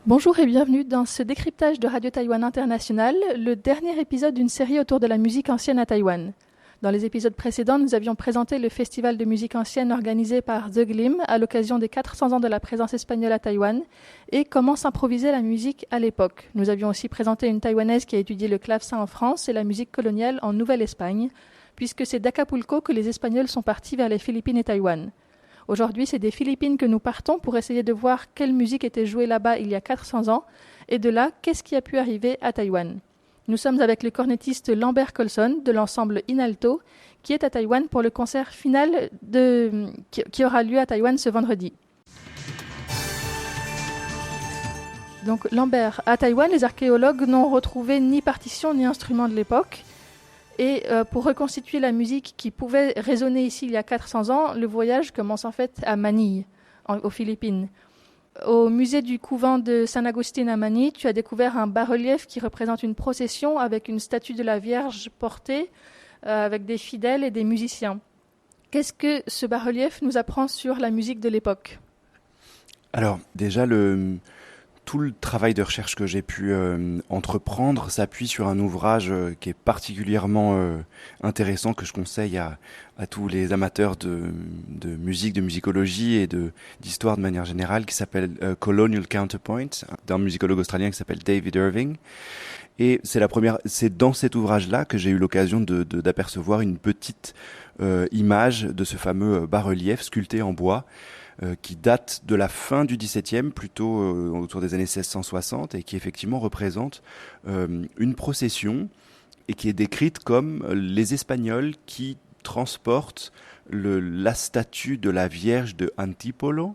Bonjour et bienvenue dans ce décryptage de Radio Taïwan International, le dernier épisode d'une série autour de la musique ancienne à Taïwan. Dans les épisodes précédents, nous avions présenté le festival de musique ancienne organisé par The Glim à l'occasion des 400 ans de la présence espagnole à Taïwan et comment s'improvisait la musique à l'époque. Nous avions aussi présenté une Taïwanaise qui a étudié le clavecin en France et la musique coloniale en Nouvelle-Espagne, puisque c'est d'Acapulco que les Espagnols sont partis vers les Philippines et Taïwan. Aujourd'hui, c'est des Philippines que nous partons pour essayer de voir quelle musique était jouée là-bas il y a 400 ans, et de là, qu'est-ce qui a pu arriver à Taïwan. Nous sommes avec le cornettiste Lambert Colson de l'ensemble Inalto, qui est à Taïwan pour le concert final qui aura lieu à Taïwan ce vendredi. Donc Lambert, à Taïwan, les archéologues n'ont retrouvé ni partition ni instrument de l'époque. Et pour reconstituer la musique qui pouvait résonner ici il y a 400 ans, le voyage commence en fait à Manille, aux Philippines. Au musée du couvent de San Agustín à Manille, tu as découvert un bas-relief qui représente une procession avec une statue de la Vierge portée, avec des fidèles et des musiciens. Qu'est-ce que ce bas-relief nous apprend sur la musique de l'époque ? Alors déjà, tout le travail de recherche que j'ai pu entreprendre s'appuie sur un ouvrage qui est particulièrement intéressant, que je conseille à tous les amateurs de musique, de musicologie et d'histoire de manière générale, qui s'appelle Colonial Counterpoint, d'un musicologue australien qui s'appelle David Irving. Et c'est dans cet ouvrage-là que j'ai eu l'occasion d'apercevoir une petite image de ce fameux bas-relief sculpté en bois, qui date de la fin du XVIIe, plutôt autour des années 1660, et qui effectivement représente une procession et qui est décrite comme les Espagnols qui transportent la statue de la Vierge de Antipolo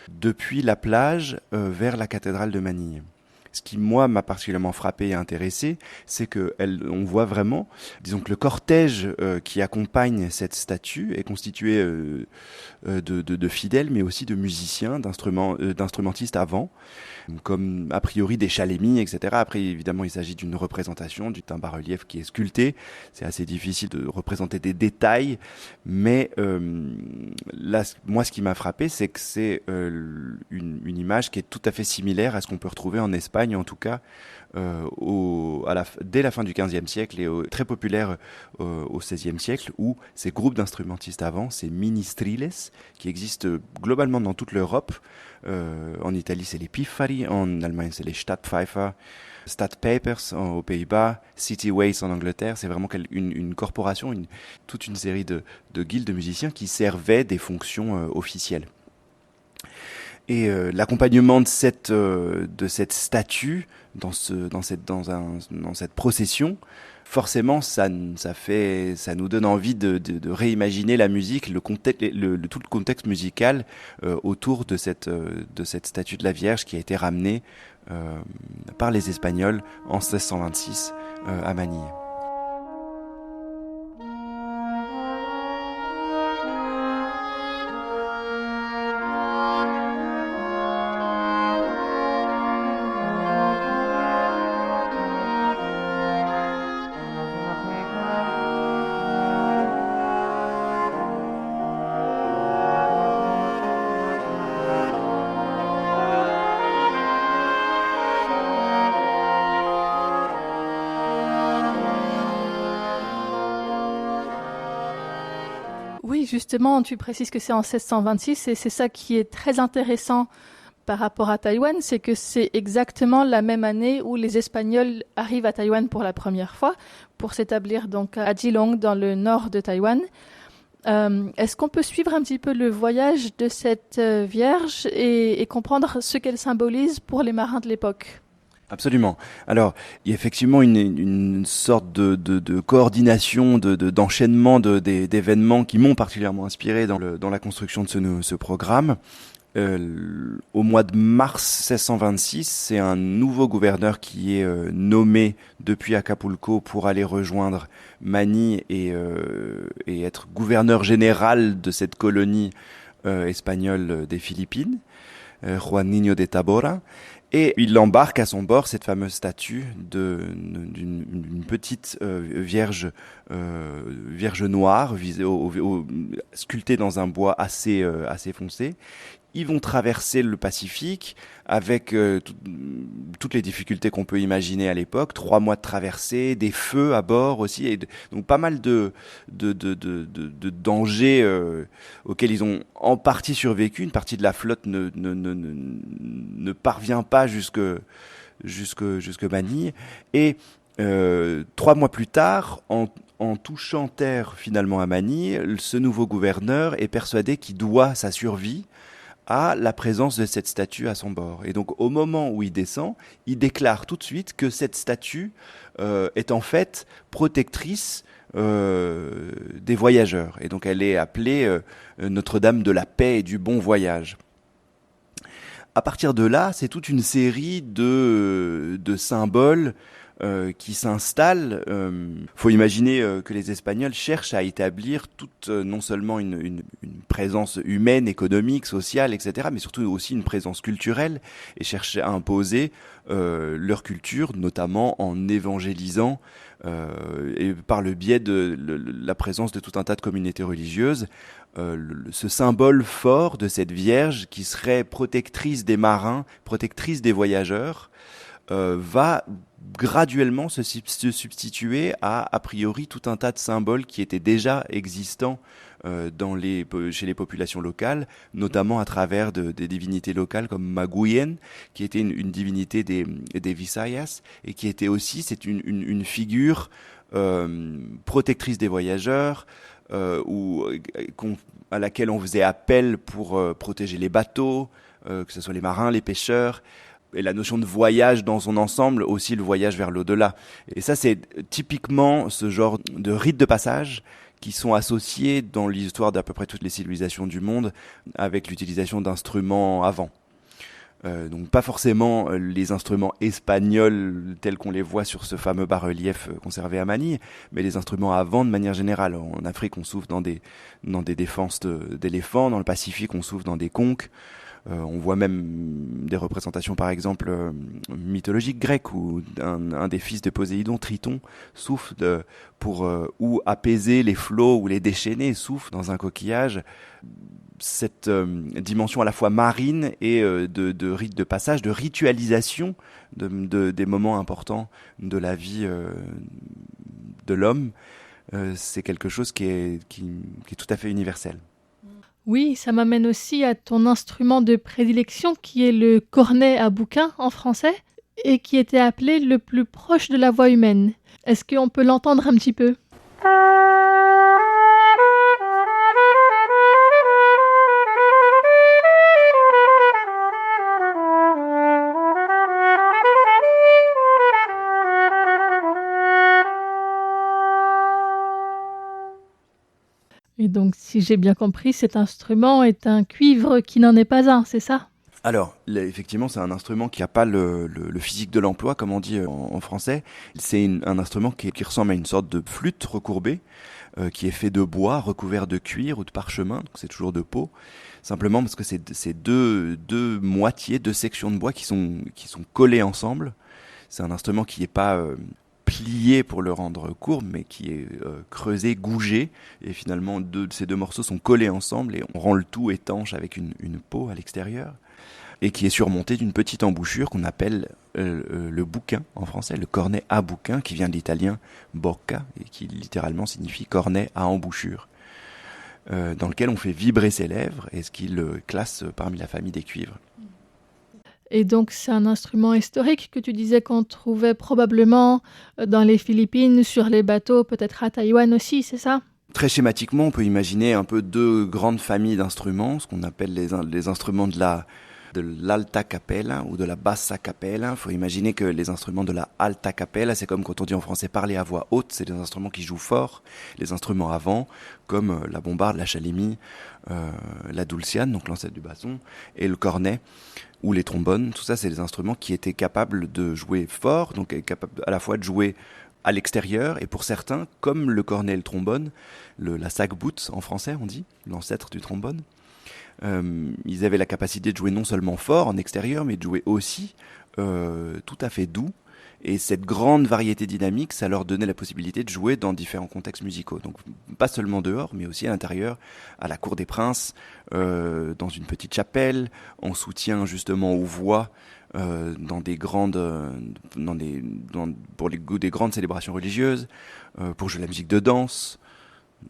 depuis la plage vers la cathédrale de Manille. Ce qui, moi, m'a particulièrement frappé et intéressé, c'est on voit vraiment, disons que le cortège qui accompagne cette statue est constitué de fidèles, mais aussi de musiciens, d'instrumentistes avant, comme a priori des chalémis, etc. Après, évidemment, il s'agit d'une représentation, d'un bas-relief qui est sculpté. C'est assez difficile de représenter des détails, mais là, moi, ce qui m'a frappé, c'est que c'est une image qui est tout à fait similaire à ce qu'on peut retrouver en Espagne, en tout cas, dès la fin du XVe siècle et très populaire au XVIe siècle, où ces groupes d'instrumentistes avant, ces ministriles, qui existent globalement dans toute l'Europe. En Italie, c'est les Piffari, en Allemagne, c'est les Stadtpfeifer, Stadtpapers aux Pays-Bas, City Waits en Angleterre. C'est vraiment une corporation, toute une série de guildes de musiciens qui servaient des fonctions officielles. Et l'accompagnement de cette statue dans cette procession, forcément, ça nous donne envie de réimaginer la musique, tout le contexte musical autour de cette statue de la Vierge qui a été ramenée par les Espagnols en 1626 à Manille. Oui, justement, tu précises que c'est en 1626 et c'est ça qui est très intéressant par rapport à Taïwan, c'est que c'est exactement la même année où les Espagnols arrivent à Taïwan pour la première fois pour s'établir donc à Geelong dans le nord de Taïwan. Est-ce qu'on peut suivre un petit peu le voyage de cette Vierge et comprendre ce qu'elle symbolise pour les marins de l'époque ? Absolument. Alors, il y a effectivement une sorte de coordination, d'enchaînement d'événements qui m'ont particulièrement inspiré dans la construction de ce programme. Au mois de mars 1626, c'est un nouveau gouverneur qui est nommé depuis Acapulco pour aller rejoindre Manille et être gouverneur général de cette colonie espagnole des Philippines, Juan Niño de Tabora. Et il embarque à son bord cette fameuse statue d'une petite vierge noire sculptée dans un bois assez foncé, Ils vont traverser le Pacifique avec toutes les difficultés qu'on peut imaginer à l'époque. 3 mois de traversée, des feux à bord aussi. Donc pas mal de dangers auxquels ils ont en partie survécu. Une partie de la flotte ne parvient pas jusque Manille. Et 3 mois plus tard, en touchant terre finalement à Manille, ce nouveau gouverneur est persuadé qu'il doit sa survie à la présence de cette statue à son bord. Et donc au moment où il descend, il déclare tout de suite que cette statue est en fait protectrice des voyageurs. Et donc elle est appelée Notre-Dame de la paix et du bon voyage. À partir de là, c'est toute une série de symboles qui s'installent. Faut imaginer que les Espagnols cherchent à établir non seulement une présence humaine, économique, sociale, etc., mais surtout aussi une présence culturelle, et cherchent à imposer leur culture, notamment en évangélisant et par le biais de la présence de tout un tas de communautés religieuses. Ce symbole fort de cette Vierge qui serait protectrice des marins, protectrice des voyageurs, va graduellement se substituer à priori tout un tas de symboles qui étaient déjà existants chez les populations locales, notamment à travers des divinités locales comme Maguyen, qui était une divinité des Visayas, et qui était aussi, c'est une figure protectrice des voyageurs, à laquelle on faisait appel pour protéger les bateaux, que ce soit les marins, les pêcheurs, et la notion de voyage dans son ensemble, aussi le voyage vers l'au-delà. Et ça, c'est typiquement ce genre de rites de passage qui sont associés dans l'histoire d'à peu près toutes les civilisations du monde avec l'utilisation d'instruments avant. Donc pas forcément les instruments espagnols tels qu'on les voit sur ce fameux bas-relief conservé à Manille, mais les instruments avant de manière générale. En Afrique, on souffle dans des défenses d'éléphants, dans le Pacifique, on souffle dans des conques. On voit même des représentations, par exemple, mythologiques grecques, où un des fils de Poséidon, Triton, souffle pour ou apaiser les flots ou les déchaîner, souffle dans un coquillage. Cette dimension à la fois marine et de rite de passage, de ritualisation des moments importants de la vie de l'homme, c'est quelque chose qui est tout à fait universel. Oui, ça m'amène aussi à ton instrument de prédilection qui est le cornet à bouquin en français et qui était appelé le plus proche de la voix humaine. Est-ce qu'on peut l'entendre un petit peu ? Et donc, si j'ai bien compris, cet instrument est un cuivre qui n'en est pas un, c'est ça ? Alors, effectivement, c'est un instrument qui n'a pas le physique de l'emploi, comme on dit en français. C'est un instrument qui ressemble à une sorte de flûte recourbée, qui est fait de bois, recouvert de cuir ou de parchemin, donc c'est toujours de peau. Simplement parce que c'est deux moitiés, deux sections de bois qui sont collées ensemble. C'est un instrument qui n'est pas plié pour le rendre court, mais qui est creusé, gougé, et finalement ces deux morceaux sont collés ensemble et on rend le tout étanche avec une peau à l'extérieur, et qui est surmonté d'une petite embouchure qu'on appelle le bouquin en français, le cornet à bouquin, qui vient de l'italien bocca, et qui littéralement signifie cornet à embouchure, dans lequel on fait vibrer ses lèvres, et ce qui le classe parmi la famille des cuivres. Et donc, c'est un instrument historique que tu disais qu'on trouvait probablement dans les Philippines, sur les bateaux, peut-être à Taïwan aussi, c'est ça ? Très schématiquement, on peut imaginer un peu deux grandes familles d'instruments, ce qu'on appelle les instruments de l'alta capella ou de la bassa capella. Il faut imaginer que les instruments de la alta capella, c'est comme quand on dit en français parler à voix haute, c'est des instruments qui jouent fort. Les instruments avant, comme la bombarde, la chalémie, la dulciane, donc l'ancêtre du basson, et le cornet, ou les trombones, tout ça, c'est des instruments qui étaient capables de jouer fort, donc capables à la fois de jouer à l'extérieur, et pour certains, comme le cornet et le trombone, la sac-boute en français, on dit, l'ancêtre du trombone, ils avaient la capacité de jouer non seulement fort en extérieur, mais de jouer aussi tout à fait doux, Et cette grande variété dynamique, ça leur donnait la possibilité de jouer dans différents contextes musicaux. Donc pas seulement dehors, mais aussi à l'intérieur, à la cour des princes, dans une petite chapelle, en soutien justement aux voix, dans des grandes, pour des grandes célébrations religieuses, pour jouer la musique de danse,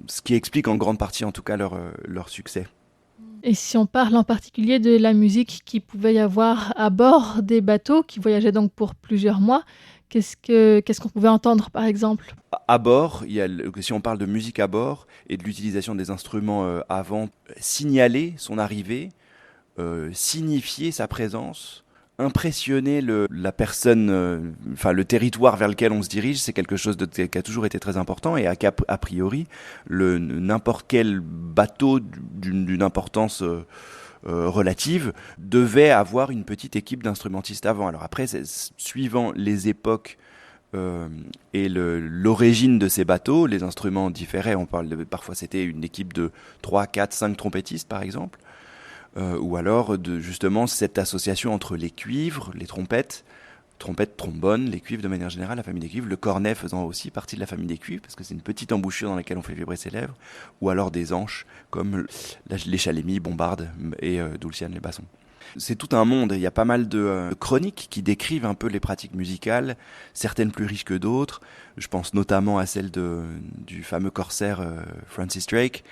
ce qui explique en grande partie en tout cas leur succès. Et si on parle en particulier de la musique qu'il pouvait y avoir à bord des bateaux qui voyageaient donc pour plusieurs mois, qu'est-ce qu'on pouvait entendre par exemple ? À bord, si on parle de musique à bord et de l'utilisation des instruments avant, signaler son arrivée, signifier sa présence, impressionner la personne, le territoire vers lequel on se dirige, c'est quelque chose qui a toujours été très important et a priori, n'importe quel bateau d'une importance relative devait avoir une petite équipe d'instrumentistes avant. Alors après, suivant les époques et l'origine de ces bateaux, les instruments différaient. Parfois c'était une équipe de 3, 4, 5 trompettistes par exemple. Ou alors justement cette association entre les cuivres, les trompettes, trombones, les cuivres de manière générale, la famille des cuivres, le cornet faisant aussi partie de la famille des cuivres, parce que c'est une petite embouchure dans laquelle on fait vibrer ses lèvres, ou alors des anches comme les chalémies, bombardes et dulcianes, les bassons. C'est tout un monde, il y a pas mal de chroniques qui décrivent un peu les pratiques musicales, certaines plus riches que d'autres. Je pense notamment à celle du fameux corsaire Francis Drake,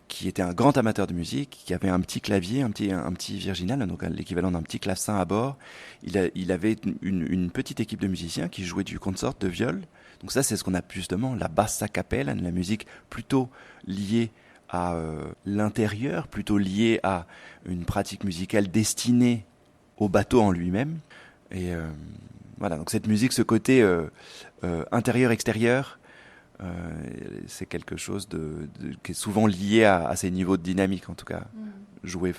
qui était un grand amateur de musique, qui avait un petit clavier, un petit virginal, donc l'équivalent d'un petit clavecin à bord. Il avait une petite équipe de musiciens qui jouaient du consort de viol. Donc ça, c'est ce qu'on appelle justement la bassa cappella, la musique plutôt liée à l'intérieur, plutôt liée à une pratique musicale destinée au bateau en lui-même. Et voilà, donc cette musique, ce côté intérieur-extérieur, c'est quelque chose qui est souvent lié à ces niveaux de dynamique en tout cas. Jouer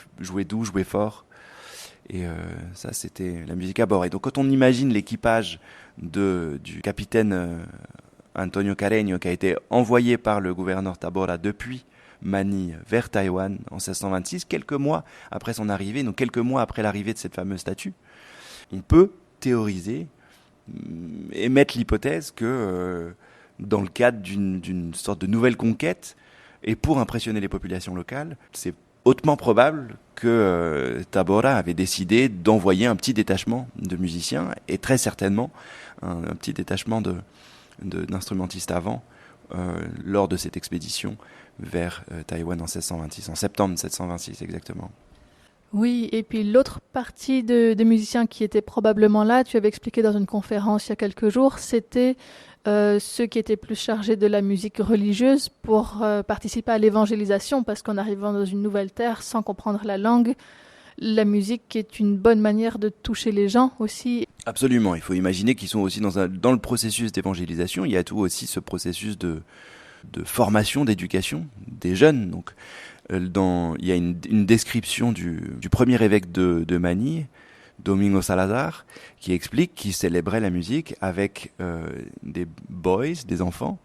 doux, jouer fort. Et ça, c'était la musique à bord. Et donc quand on imagine l'équipage du capitaine Antonio Carreño, qui a été envoyé par le gouverneur Taborda depuis Manille vers Taïwan en 1626, quelques mois après son arrivée, donc quelques mois après l'arrivée de cette fameuse statue, on peut théoriser, émettre l'hypothèse que dans le cadre d'une sorte de nouvelle conquête, et pour impressionner les populations locales, c'est hautement probable que Taborda avait décidé d'envoyer un petit détachement de musiciens, et très certainement un petit détachement d'instrumentistes avant, lors de cette expédition vers Taïwan en 1626, en septembre 1726 exactement. Oui, et puis l'autre partie de musiciens qui étaient probablement là, tu avais expliqué dans une conférence il y a quelques jours, c'était ceux qui étaient plus chargés de la musique religieuse pour participer à l'évangélisation, parce qu'en arrivant dans une nouvelle terre sans comprendre la langue, la musique est une bonne manière de toucher les gens aussi. Absolument, il faut imaginer qu'ils sont aussi dans le processus d'évangélisation, il y a tout aussi ce processus de formation, d'éducation des jeunes. Donc, il y a une description du premier évêque de Manille, Domingo Salazar, qui explique qu'il célébrait la musique avec des boys, des enfants.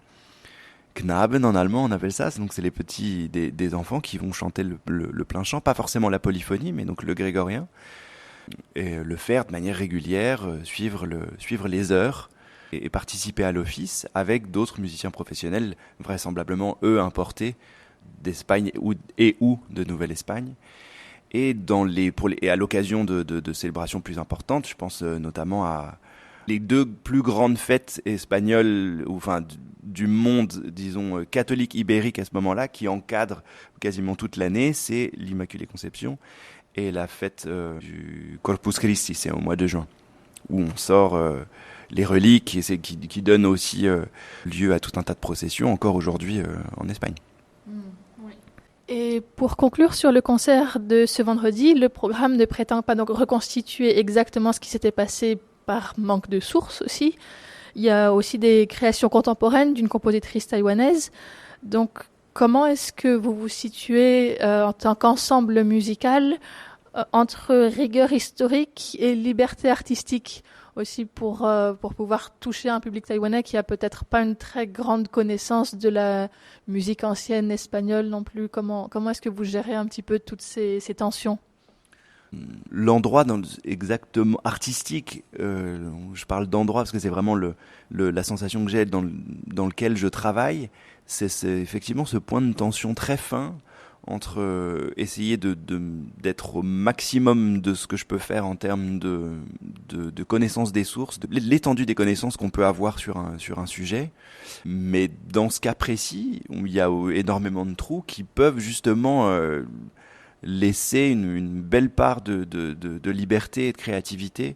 Knaben en allemand on appelle ça, donc c'est les petits des enfants qui vont chanter le plein chant, pas forcément la polyphonie, mais donc le grégorien, et le faire de manière régulière, suivre les heures et participer à l'office avec d'autres musiciens professionnels, vraisemblablement eux importés d'Espagne ou de Nouvelle-Espagne. Et à l'occasion de célébrations plus importantes, je pense notamment à les deux plus grandes fêtes espagnoles, du monde, disons, catholique ibérique à ce moment-là, qui encadrent quasiment toute l'année, c'est l'Immaculée Conception et la fête du Corpus Christi, c'est au mois de juin, où on sort les reliques, et qui donne aussi lieu à tout un tas de processions, encore aujourd'hui en Espagne. Et pour conclure sur le concert de ce vendredi, le programme ne prétend pas donc reconstituer exactement ce qui s'était passé par manque de sources aussi. Il y a aussi des créations contemporaines d'une compositrice taïwanaise. Donc, comment est-ce que vous vous situez en tant qu'ensemble musical entre rigueur historique et liberté artistique aussi pour pouvoir toucher un public taïwanais qui a peut-être pas une très grande connaissance de la musique ancienne espagnole non plus. Comment est-ce que vous gérez un petit peu toutes ces tensions ? L'endroit exactement artistique, je parle d'endroit parce que c'est vraiment la sensation que j'ai dans lequel je travaille, c'est effectivement ce point de tension très fin entre essayer d'être au maximum de ce que je peux faire en termes de connaissance des sources, de l'étendue des connaissances qu'on peut avoir sur un sujet. Mais dans ce cas précis, où il y a énormément de trous qui peuvent justement laisser une belle part de liberté et de créativité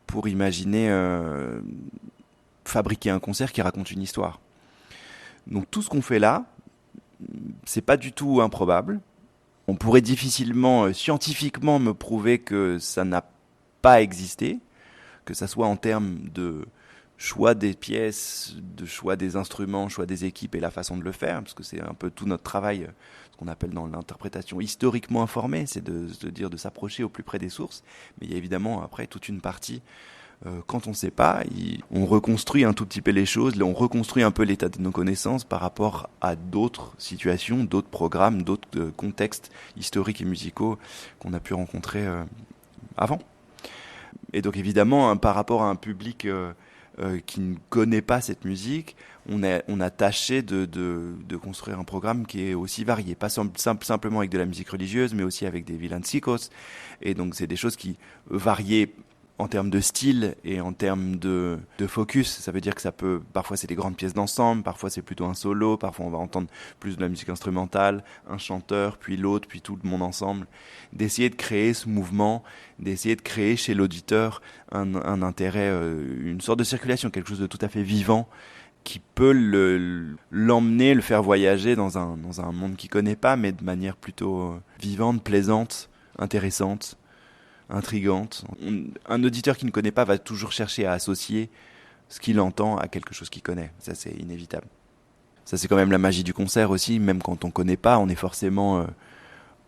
pour imaginer fabriquer un concert qui raconte une histoire. Donc tout ce qu'on fait là, c'est pas du tout improbable. On pourrait difficilement, scientifiquement, me prouver que ça n'a pas existé, que ça soit en termes de choix des pièces, de choix des instruments, choix des équipes et la façon de le faire, parce que c'est un peu tout notre travail, ce qu'on appelle dans l'interprétation historiquement informée, c'est de s'approcher au plus près des sources. Mais il y a évidemment après toute une partie, quand on ne sait pas, on reconstruit un tout petit peu les choses, on reconstruit un peu l'état de nos connaissances par rapport à d'autres situations, d'autres programmes, d'autres contextes historiques et musicaux qu'on a pu rencontrer avant. Et donc évidemment, par rapport à un public qui ne connaît pas cette musique, on a tâché de construire un programme qui est aussi varié, pas simplement avec de la musique religieuse, mais aussi avec des villancicos. Et donc c'est des choses qui variaient en termes de style et en termes de focus. Ça veut dire que parfois c'est des grandes pièces d'ensemble, parfois c'est plutôt un solo, parfois on va entendre plus de la musique instrumentale, un chanteur, puis l'autre, puis tout le monde ensemble. D'essayer de créer ce mouvement, d'essayer de créer chez l'auditeur un intérêt, une sorte de circulation, quelque chose de tout à fait vivant qui peut l'emmener, le faire voyager dans un monde qu'il connaît pas, mais de manière plutôt vivante, plaisante, intéressante, intrigante. Un auditeur qui ne connaît pas va toujours chercher à associer ce qu'il entend à quelque chose qu'il connaît. Ça, c'est inévitable. Ça, c'est quand même la magie du concert aussi. Même quand on ne connaît pas, on est forcément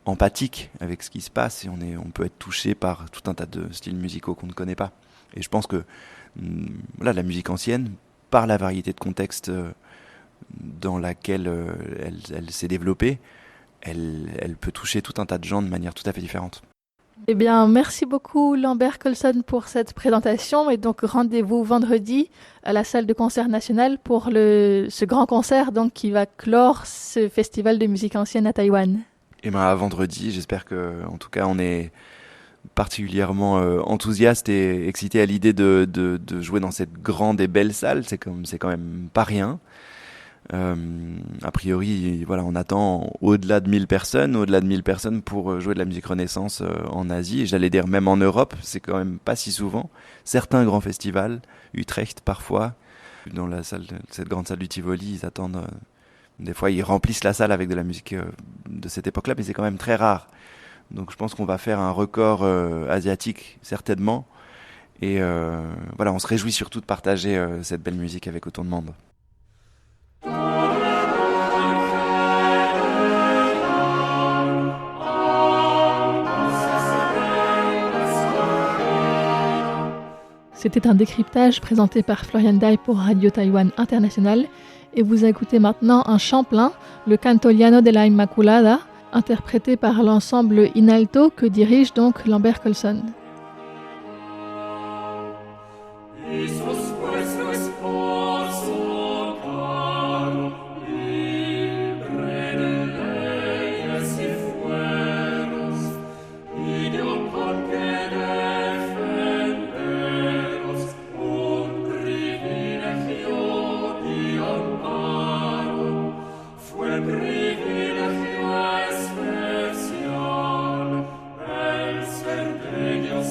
empathique avec ce qui se passe et on peut être touché par tout un tas de styles musicaux qu'on ne connaît pas. Et je pense que la musique ancienne, par la variété de contextes dans laquelle elle s'est développée, elle peut toucher tout un tas de gens de manière tout à fait différente. Eh bien, merci beaucoup Lambert Colson pour cette présentation et donc rendez-vous vendredi à la salle de concert nationale pour ce grand concert donc qui va clore ce festival de musique ancienne à Taïwan. Et à vendredi, j'espère que en tout cas on est particulièrement enthousiaste et excité à l'idée de jouer dans cette grande et belle salle. C'est quand même pas rien. A priori, voilà, on attend au-delà de 1000 personnes pour jouer de la musique Renaissance en Asie, et j'allais dire même en Europe, c'est quand même pas si souvent. Certains grands festivals, Utrecht parfois, dans cette grande salle du Tivoli, ils attendent, des fois ils remplissent la salle avec de la musique de cette époque-là, mais c'est quand même très rare. Donc je pense qu'on va faire un record asiatique, certainement, et voilà, on se réjouit surtout de partager cette belle musique avec autant de monde. C'était un décryptage présenté par Florian Dai pour Radio Taïwan International et vous écoutez maintenant un chant plein, le Canto Llano de la Inmaculada, interprété par l'ensemble Inalto que dirige donc Lambert Colson. Dios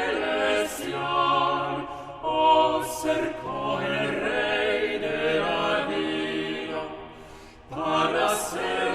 Celestial, o cerco el rey de la vida, para ser